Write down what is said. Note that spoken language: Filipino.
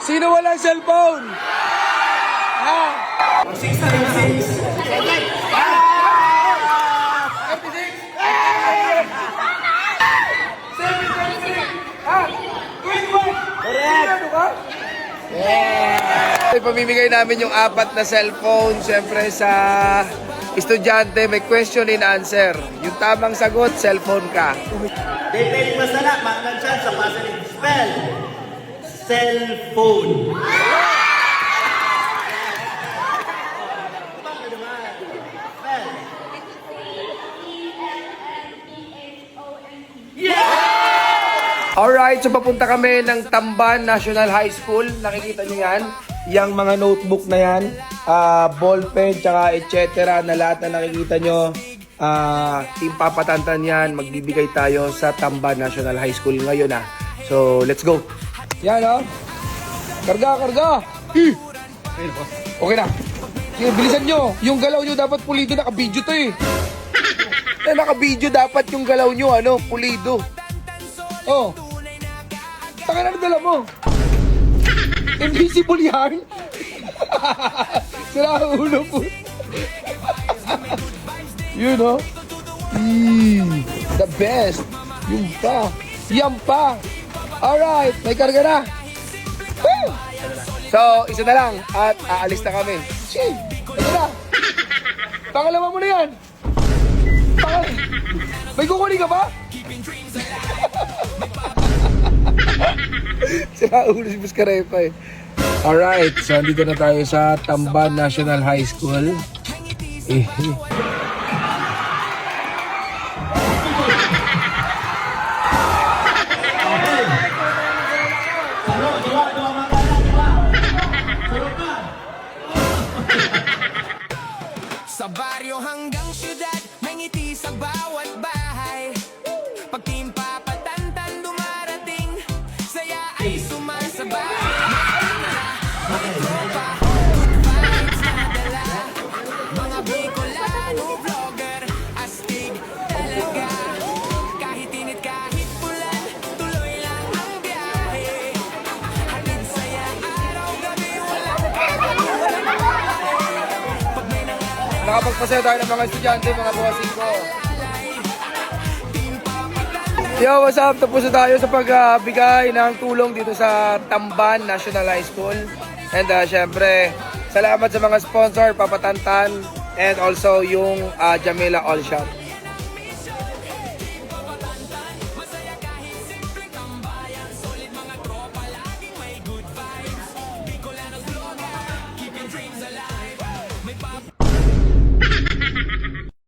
Sino walang cellphone? Ha? 6, 7, 6. Pamimigay namin yung 4 na cellphone, siyempre sa estudyante, may question and answer. Yung tamang sagot, cellphone ka. Depende masala, maknan siya sa positive spell. Cellphone. Alright, so papunta kami ng Tamban National High School. Nakikita nyo yan. Yung mga notebook na yan, ballpen, tsaka etc. na lahat na nakikita nyo. Team Papatantan yan. Magbibigay tayo sa Tamban National High School ngayon ah. So, let's go. Yan oh. Karga, karga. Okay na. Sige, bilisan nyo. Yung galaw nyo dapat pulido. Naka-video to eh. Naka-video dapat yung galaw nyo, ano, pulido. Oh. Taka na dala mo. Invisible yarn. Sira ang ulo po. You know? The best. Yung pa. Yan pa. Alright. May karga na. Woo! So, isa na lang. At aalis na kami. Shit. Ito na. Pangalawa mo na yan. May kukunin ka ba? Sira ulo si Buscarepa eh. Alright, so andito na tayo sa Tamban National High School. Sa baryo hanggang syudad, may ngiti sa bawat bahay. Pag Team Papatantan dumarating, saya ay sumasabay. Mga tropa, good vibes na dala. Mga Bicolano vlogger, astig talaga. Kahit init, kahit ulan, tuloy lang ang biyahe. Hatid saya, araw-gabi, walang pag may nangyari. Nakapagpasaya tayo ng mga estudyante, mga bossing ko. Yo, what's up? Tapos na tayo sa pagbigay ng tulong dito sa Tamban National High School. And syempre, salamat sa mga sponsor, Papatantan, and also yung Jamila All Shop.